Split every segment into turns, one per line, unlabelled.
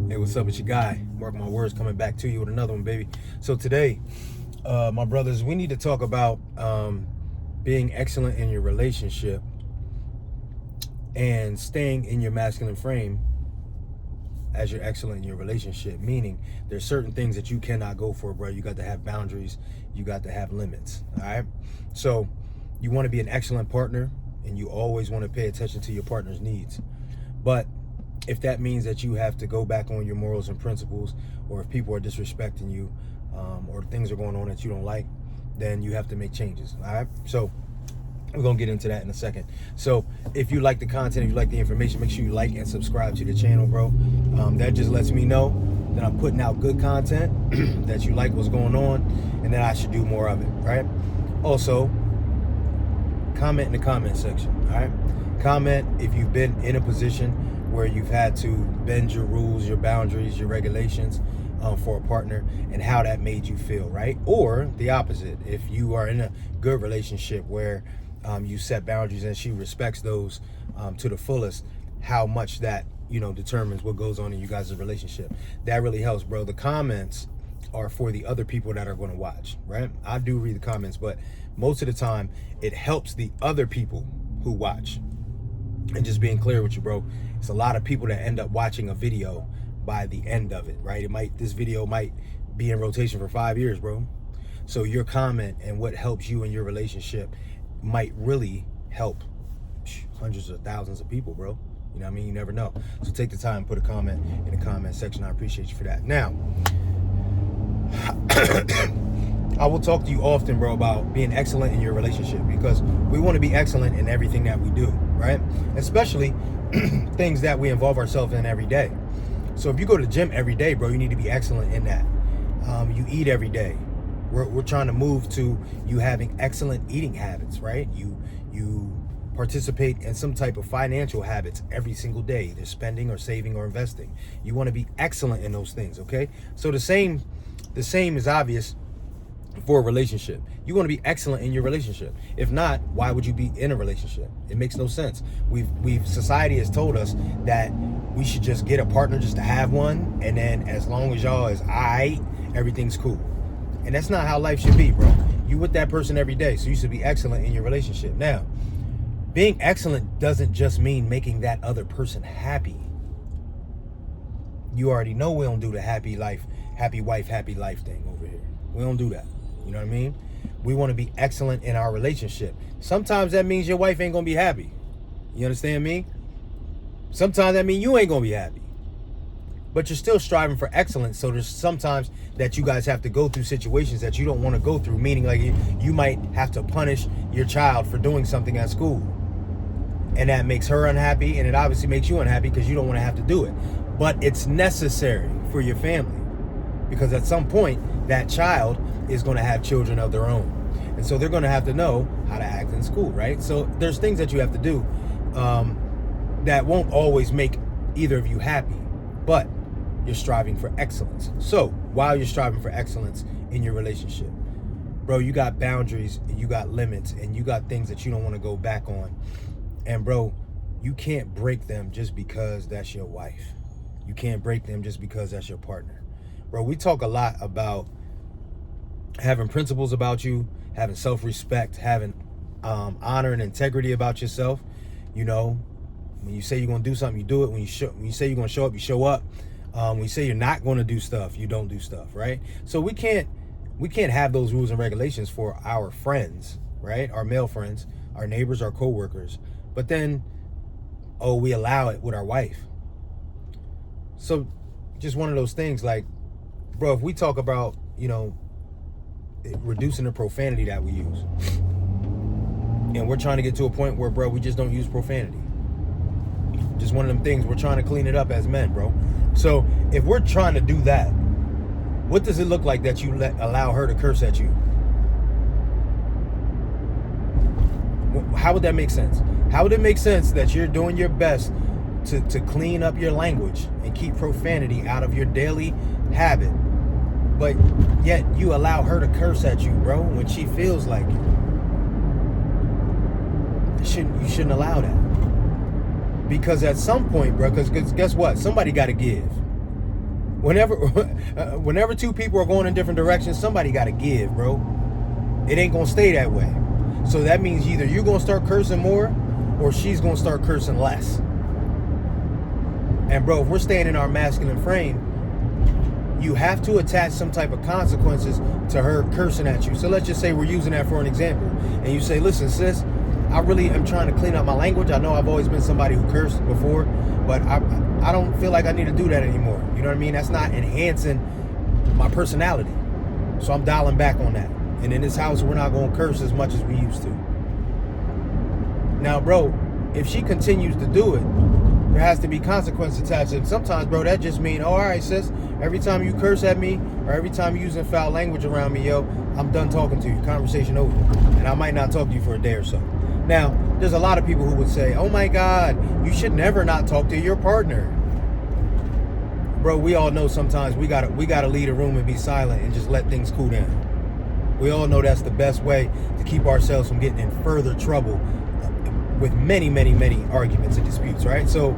Hey, what's up? It's your guy, Mark My Words, coming back to you with another one, baby. So today, my brothers, we need to talk about being excellent in your relationship and staying in your masculine frame as you're excellent in your relationship. Meaning, there's certain things that you cannot go for, bro. You got to have boundaries. You got to have limits. All right. So you want to be an excellent partner, and you always want to pay attention to your partner's needs. But if that means that you have to go back on your morals and principles, or if people are disrespecting you, or things are going on that you don't like, then you have to make changes. All right. So we're going to get into that in a second. So if you like the content, if you like the information, make sure you like and subscribe to the channel, bro. That just lets me know that I'm putting out good content, that you like what's going on, and that I should do more of it, right? Also, comment in the comment section, all right? Comment if you've been in a position where you've had to bend your rules, your boundaries, your regulations for a partner, and how that made you feel, right? Or the opposite, if you are in a good relationship where you set boundaries and she respects those to the fullest, how much that, determines what goes on in you guys' relationship. That really helps, bro. The comments are for the other people that are going to watch, right? I do read the comments, but most of the time it helps the other people who watch. And just being clear with you, bro, it's a lot of people that end up watching a video by the end of it, right? This video might be in rotation for 5 years, bro. So your comment and what helps you in your relationship might really help hundreds of thousands of people, bro. You know what I mean? You never know. So take the time and put a comment in the comment section. I appreciate you for that. Now, I will talk to you often, bro, about being excellent in your relationship, because we want to be excellent in everything that we do, right? Especially things that we involve ourselves in every day. So if you go to the gym every day, bro, you need to be excellent in that. You eat every day. We're trying to move to you having excellent eating habits, right? You participate in some type of financial habits every single day, either spending or saving or investing. You want to be excellent in those things, okay? So the same is obvious for a relationship. You want to be excellent in your relationship. If not, why would you be in a relationship? It makes no sense. Society has told us that we should just get a partner just to have one, and then as long as y'all is aight, everything's cool. And that's not how life should be, bro. You with that person every day, so you should be excellent in your relationship. Now, being excellent doesn't just mean making that other person happy. You already know we don't do the happy wife, happy life thing over here. We don't do that. You know what I mean? We want to be excellent in our relationship. Sometimes that means your wife ain't going to be happy. You understand me? Sometimes that means you ain't going to be happy. But you're still striving for excellence. So there's sometimes that you guys have to go through situations that you don't want to go through. Meaning, like, you might have to punish your child for doing something at school. And that makes her unhappy. And it obviously makes you unhappy because you don't want to have to do it. But it's necessary for your family. Because at some point, that child is going to have children of their own. And so they're going to have to know how to act in school, right? So there's things that you have to do that won't always make either of you happy. But you're striving for excellence. So while you're striving for excellence in your relationship, bro, you got boundaries and you got limits and you got things that you don't want to go back on. And bro, you can't break them just because that's your wife. You can't break them just because that's your partner. Bro, we talk a lot about having principles about you, having self-respect, having honor and integrity about yourself. You know, when you say you're going to do something, you do it. When you say you're going to show up, you show up. When you say you're not going to do stuff, you don't do stuff, right? So we can't have those rules and regulations for our friends, right? Our male friends, our neighbors, our coworkers. But then, we allow it with our wife. So just one of those things, like, bro, if we talk about, reducing the profanity that we use, and we're trying to get to a point where, bro, we just don't use profanity. Just one of them things. We're trying to clean it up as men, bro. So if we're trying to do that, what does it look like that you allow her to curse at you? How would that make sense? How would it make sense that you're doing your best to clean up your language and keep profanity out of your daily habit, but yet you allow her to curse at you, bro, when she feels like it? You shouldn't allow that. Because at some point, bro, because guess what? Somebody got to give. Whenever two people are going in different directions, somebody got to give, bro. It ain't gonna stay that way. So that means either you're gonna start cursing more, or she's gonna start cursing less. And bro, if we're staying in our masculine frame, you have to attach some type of consequences to her cursing at you. So let's just say we're using that for an example, and you say, listen, sis, I really am trying to clean up my language. I know I've always been somebody who cursed before, but I don't feel like I need to do that anymore. You know what I mean? That's not enhancing my personality. So I'm dialing back on that. And in this house, we're not going to curse as much as we used to. Now, bro, if she continues to do it, there has to be consequence attached. And sometimes, bro, that just means, oh, all right, sis, every time you curse at me or every time you're using foul language around me, yo, I'm done talking to you. Conversation over. And I might not talk to you for a day or so. Now, there's a lot of people who would say, oh my God, you should never not talk to your partner. Bro, we all know sometimes we gotta leave a room and be silent and just let things cool down. We all know that's the best way to keep ourselves from getting in further trouble with many, many, many arguments and disputes, right? So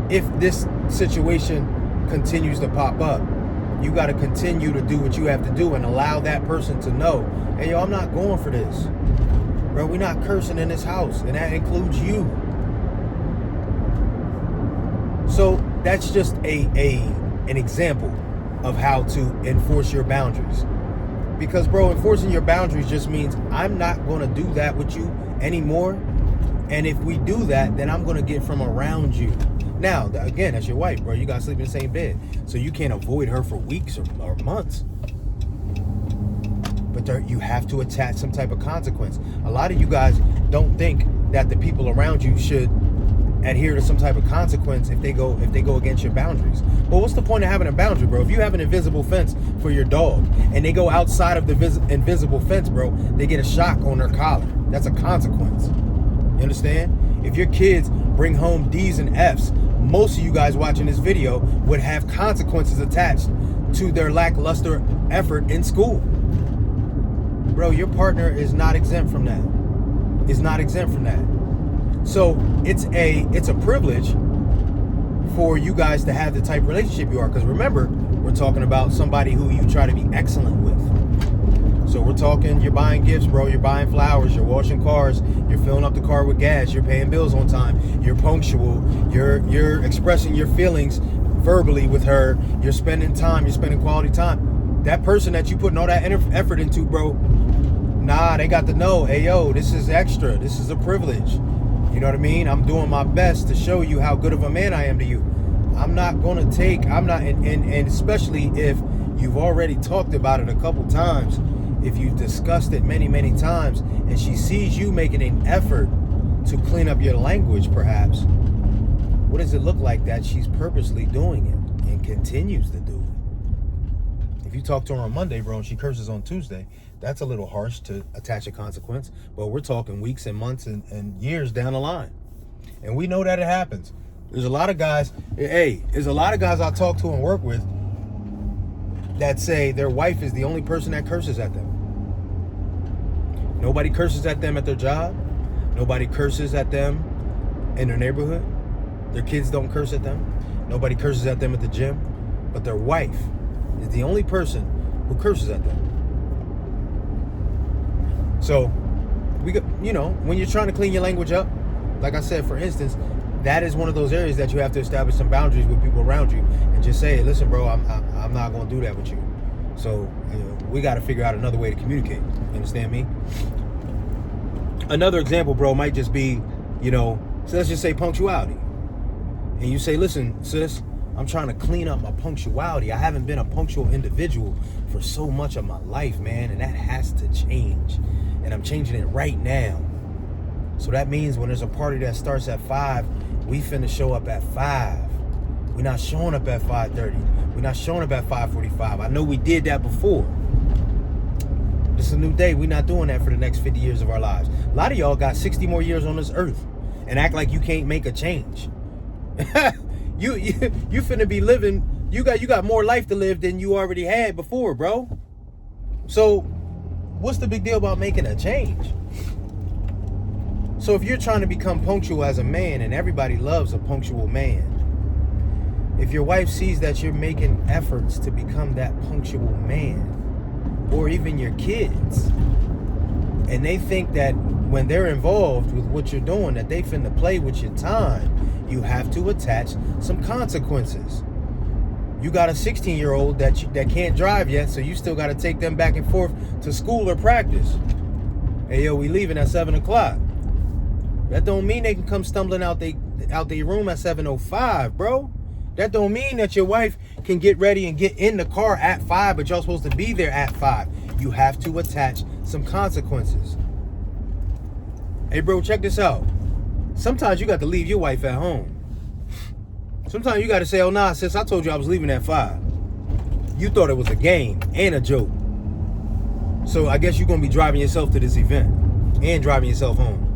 if this situation continues to pop up, you got to continue to do what you have to do and allow that person to know, hey, yo, I'm not going for this. Bro, we're not cursing in this house, and that includes you. So that's just an example of how to enforce your boundaries. Because, bro, enforcing your boundaries just means I'm not going to do that with you anymore. And if we do that, then I'm going to get from around you. Now, again, that's your wife, bro. You got to sleep in the same bed. So you can't avoid her for weeks or months. But you have to attach some type of consequence. A lot of you guys don't think that the people around you should adhere to some type of consequence if they go against your boundaries. Well, what's the point of having a boundary, bro? If you have an invisible fence for your dog and they go outside of the invisible fence, bro, they get a shock on their collar. That's a consequence. You understand? If your kids bring home D's and F's, most of you guys watching this video would have consequences attached to their lackluster effort in school. Bro, your partner is not exempt from that. Is not exempt from that. So it's a privilege for you guys to have the type of relationship you are. Because remember, we're talking about somebody who you try to be excellent with. So we're talking, you're buying gifts, bro. You're buying flowers. You're washing cars. You're filling up the car with gas. You're paying bills on time. You're punctual. You're expressing your feelings verbally with her. You're spending time. You're spending quality time. That person that you putting all that effort into, bro, nah, they got to know, hey, yo, this is extra. This is a privilege. You know what I mean? I'm doing my best to show you how good of a man I am to you. I'm not going to take, and especially if you've already talked about it a couple times, if you've discussed it many, many times, and she sees you making an effort to clean up your language, perhaps, what does it look like that she's purposely doing it and continues to do it? If you talk to her on Monday, bro, and she curses on Tuesday, that's a little harsh to attach a consequence, but we're talking weeks and months and years down the line. And we know that it happens. There's a lot of guys I talk to and work with that say their wife is the only person that curses at them. Nobody curses at them at their job. Nobody curses at them in their neighborhood. Their kids don't curse at them. Nobody curses at them at the gym. But their wife is the only person who curses at them. So, when you're trying to clean your language up, like I said, for instance, that is one of those areas that you have to establish some boundaries with people around you and just say, hey, listen, bro, I'm not going to do that with you. So, we got to figure out another way to communicate. You understand me? Another example, bro, might just be, so let's just say punctuality. And you say, listen, sis, I'm trying to clean up my punctuality. I haven't been a punctual individual for so much of my life, man, and that has to change. And I'm changing it right now. So that means when there's a party that starts at 5, we finna show up at 5. We're not showing up at 5:30. We're not showing up at 5:45. I know we did that before. This is a new day. We're not doing that for the next 50 years of our lives. A lot of y'all got 60 more years on this earth and act like you can't make a change. You finna be living, you got more life to live than you already had before, bro. So what's the big deal about making a change? So if you're trying to become punctual as a man, and everybody loves a punctual man, If your wife sees that you're making efforts to become that punctual man, or even your kids, and they think that when they're involved with what you're doing, that they finna play with your time, you have to attach some consequences. You got a 16-year-old that can't drive yet, so you still got to take them back and forth to school or practice. Hey, yo, we leaving at 7 o'clock. That don't mean they can come stumbling out their room at 7:05, bro. That don't mean that your wife can get ready and get in the car at 5, but y'all supposed to be there at 5. You have to attach some consequences. Hey, bro, check this out. Sometimes you got to leave your wife at home. Sometimes you got to say, oh, nah, sis, I told you I was leaving at 5. You thought it was a game and a joke. So I guess you're going to be driving yourself to this event and driving yourself home.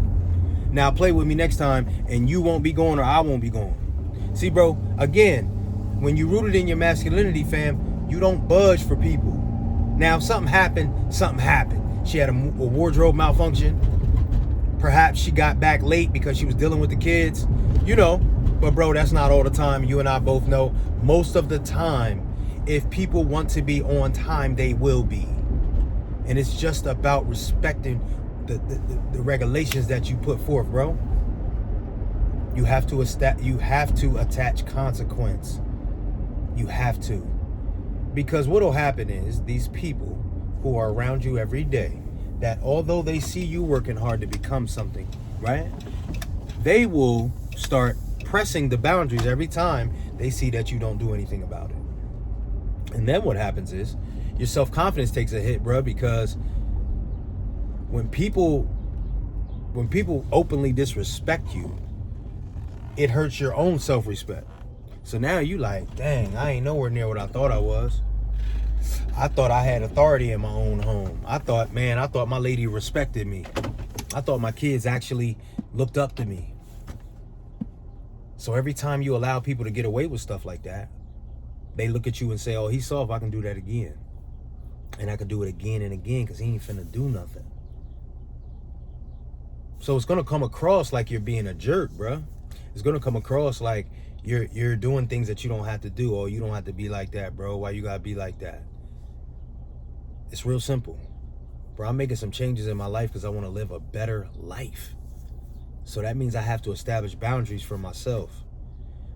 Now play with me next time and you won't be going or I won't be going. See, bro, again, when you rooted in your masculinity, fam, you don't budge for people. Now, if something happened, something happened. She had a wardrobe malfunction. Perhaps she got back late because she was dealing with the kids. You know, but bro, that's not all the time. You and I both know most of the time, if people want to be on time, they will be. And it's just about respecting the regulations that you put forth, bro. You have to attach consequence. You have to. Because what'll happen is these people who are around you every day, that although they see you working hard to become something, right? They will start pressing the boundaries every time they see that you don't do anything about it. And then what happens is your self-confidence takes a hit, bro, because when people openly disrespect you, it hurts your own self-respect. So now you like, dang, I ain't nowhere near what I thought I was. I thought I had authority in my own home. I thought my lady respected me. I thought my kids actually looked up to me. So every time you allow people to get away with stuff like that, they look at you and say, oh, he's soft, I can do that again. And I can do it again and again because he ain't finna do nothing. So it's gonna come across like you're being a jerk, bro. It's gonna come across like you're doing things that you don't have to do, or you don't have to be like that, bro. Why you gotta be like that? It's real simple. Bro, I'm making some changes in my life because I want to live a better life. So that means I have to establish boundaries for myself.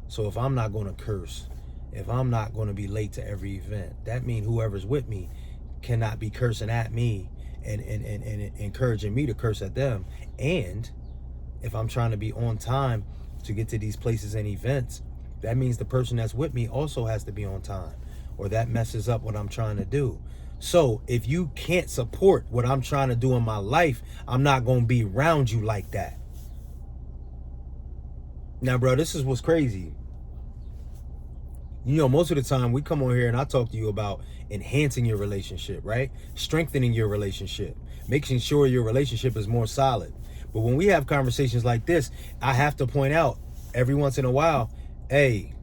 So if I'm not going to curse, if I'm not going to be late to every event, that means whoever's with me cannot be cursing at me and encouraging me to curse at them. And if I'm trying to be on time to get to these places and events, that means the person that's with me also has to be on time, or that messes up what I'm trying to do. So if you can't support what I'm trying to do in my life, I'm not going to be around you like that. Now, bro, this is what's crazy. You know, most of the time we come on here and I talk to you about enhancing your relationship, right? Strengthening your relationship, making sure your relationship is more solid. But when we have conversations like this, I have to point out every once in a while, hey,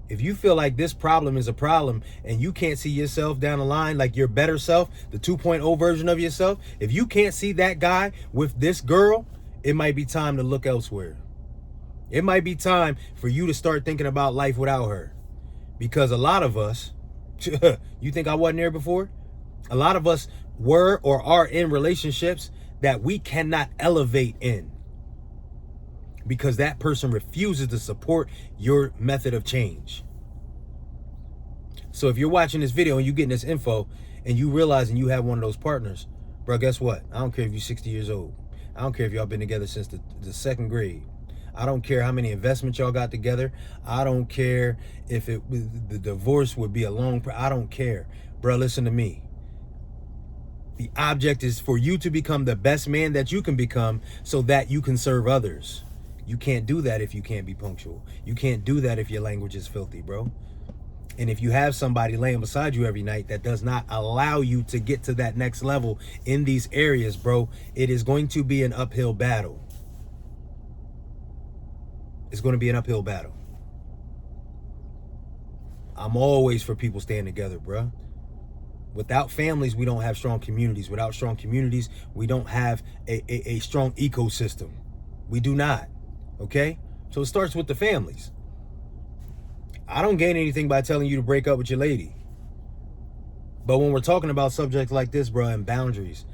if you feel like this problem is a problem and you can't see yourself down the line, like your better self, the 2.0 version of yourself, if you can't see that guy with this girl, it might be time to look elsewhere. It might be time for you to start thinking about life without her. Because a lot of us, you think I wasn't there before? A lot of us were or are in relationships that we cannot elevate in, because that person refuses to support your method of change. So if you're watching this video and you're getting this info and you realizing you have one of those partners, bro, guess what? I don't care if you're 60 years old. I don't care if y'all been together since the second grade. I don't care how many investments y'all got together. I don't care if the divorce would be a long, I don't care. Bro, listen to me. The object is for you to become the best man that you can become so that you can serve others. You can't do that if you can't be punctual. You can't do that if your language is filthy, bro. And if you have somebody laying beside you every night that does not allow you to get to that next level in these areas, bro, it is going to be an uphill battle. It's going to be an uphill battle. I'm always for people staying together, bro. Without families, we don't have strong communities. Without strong communities, we don't have a strong ecosystem. We do not. Okay? So it starts with the families. I don't gain anything by telling you to break up with your lady. But when we're talking about subjects like this, bro, and boundaries,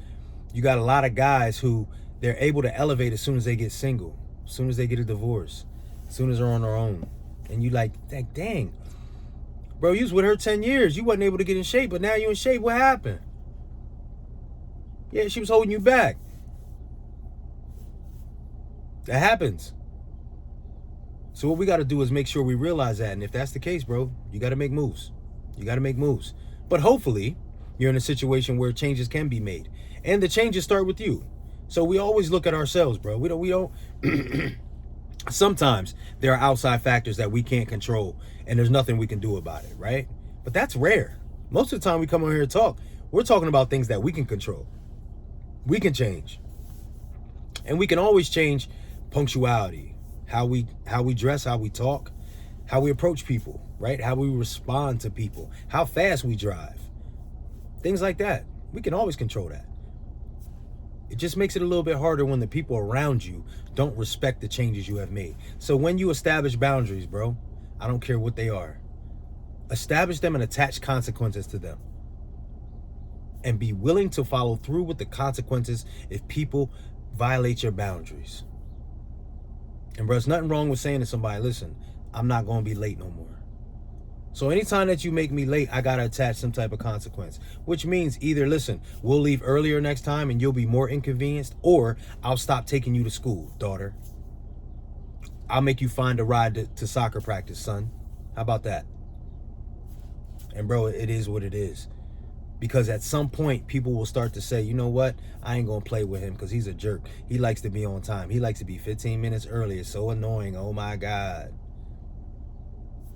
you got a lot of guys who they're able to elevate as soon as they get single, as soon as they get a divorce, as soon as they're on their own. And you like, dang, bro, you was with her 10 years. You wasn't able to get in shape, but now you in shape. What happened? Yeah, she was holding you back. That happens. So what we got to do is make sure we realize that. And if that's the case, bro, you got to make moves. You got to make moves. But hopefully you're in a situation where changes can be made. And the changes start with you. So we always look at ourselves, bro. We don't sometimes there are outside factors that we can't control and there's nothing we can do about it, right? But that's rare. Most of the time we come on here and talk, we're talking about things that we can control. We can change. And we can always change punctuality, how we dress, how we talk, how we approach people, right? How we respond to people, how fast we drive. Things like that. We can always control that. It just makes it a little bit harder when the people around you don't respect the changes you have made. So when you establish boundaries, bro, I don't care what they are, establish them and attach consequences to them. And be willing to follow through with the consequences if people violate your boundaries. And bro, there's nothing wrong with saying to somebody, listen, I'm not going to be late no more. So anytime that you make me late, I got to attach some type of consequence, which means either, listen, we'll leave earlier next time and you'll be more inconvenienced, or I'll stop taking you to school, daughter. I'll make you find a ride to soccer practice, son. How about that? And bro, it is what it is. Because at some point, people will start to say, you know what? I ain't going to play with him because he's a jerk. He likes to be on time. He likes to be 15 minutes early. It's so annoying. Oh, my God.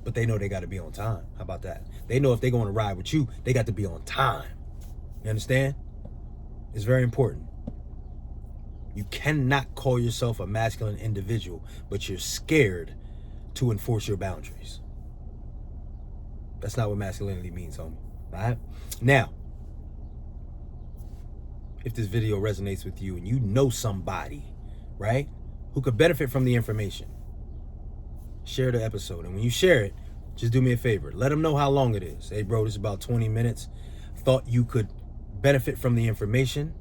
But they know they got to be on time. How about that? They know if they're going to ride with you, they got to be on time. You understand? It's very important. You cannot call yourself a masculine individual, but you're scared to enforce your boundaries. That's not what masculinity means, homie. All right? Now, if this video resonates with you and you know somebody, right, who could benefit from the information, share the episode. And when you share it, just do me a favor. Let them know how long it is. Hey, bro, this is about 20 minutes. Thought you could benefit from the information.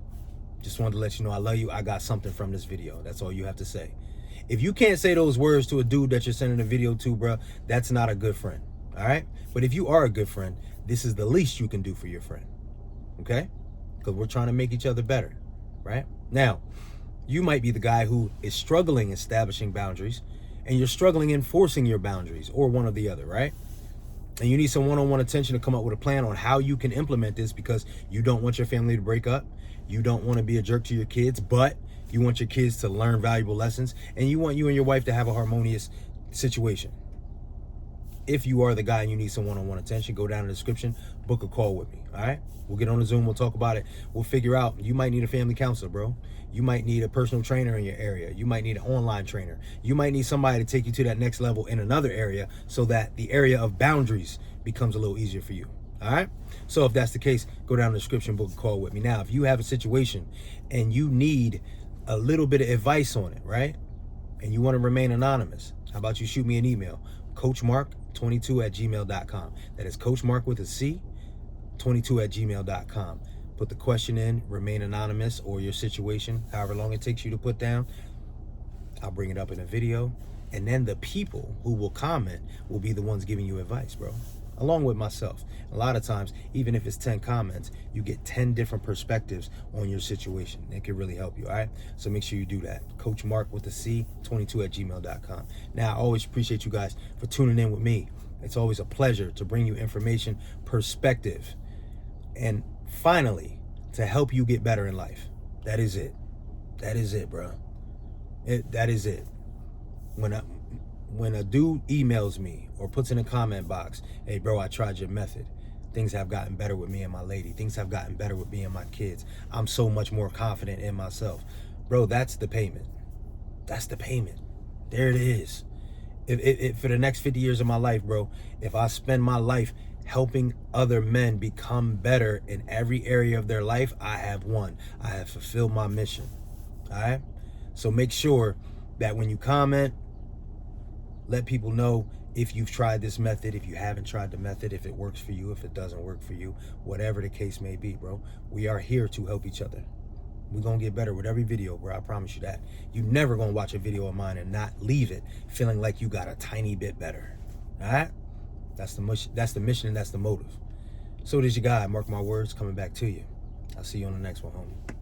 Just wanted to let you know I love you. I got something from this video. That's all you have to say. If you can't say those words to a dude that you're sending a video to, bro, that's not a good friend. All right? But if you are a good friend, this is the least you can do for your friend. Okay? Because we're trying to make each other better. Right? Now, you might be the guy who is struggling establishing boundaries, and you're struggling enforcing your boundaries, or one or the other, right? And you need some one-on-one attention to come up with a plan on how you can implement this, because you don't want your family to break up. You don't want to be a jerk to your kids, but you want your kids to learn valuable lessons, and you want you and your wife to have a harmonious situation. If you are the guy and you need some one-on-one attention, go down in the description, book a call with me, all right? We'll get on the Zoom, we'll talk about it. We'll figure out, you might need a family counselor, bro. You might need a personal trainer in your area. You might need an online trainer. You might need somebody to take you to that next level in another area so that the area of boundaries becomes a little easier for you, all right? So if that's the case, go down in the description, book a call with me. Now, if you have a situation and you need a little bit of advice on it, right? And you want to remain anonymous, how about you shoot me an email, coachmark22@gmail.com. That is Coach Mark with a C, 22@gmail.com. Put the question in, remain anonymous, or your situation, however long it takes you to put down. I'll bring it up in a video. And then the people who will comment will be the ones giving you advice, bro. Along with myself. A lot of times, even if it's 10 comments, you get 10 different perspectives on your situation. It can really help you, all right? So make sure you do that. Coach Mark with a C, 22@gmail.com. Now, I always appreciate you guys for tuning in with me. It's always a pleasure to bring you information, perspective, and finally, to help you get better in life. That is it. That is it, bro. That is it. When a dude emails me or puts in a comment box, hey, bro, I tried your method. Things have gotten better with me and my lady. Things have gotten better with me and my kids. I'm so much more confident in myself. Bro, that's the payment. That's the payment. There it is. If for the next 50 years of my life, bro, if I spend my life helping other men become better in every area of their life, I have won. I have fulfilled my mission. All right? So make sure that when you comment, let people know if you've tried this method, if you haven't tried the method, if it works for you, if it doesn't work for you, whatever the case may be, bro. We are here to help each other. We're going to get better with every video, bro. I promise you that. You're never going to watch a video of mine and not leave it feeling like you got a tiny bit better. All right? That's the mission, and that's the motive. So it is your guy, Mark my words, coming back to you. I'll see you on the next one, homie.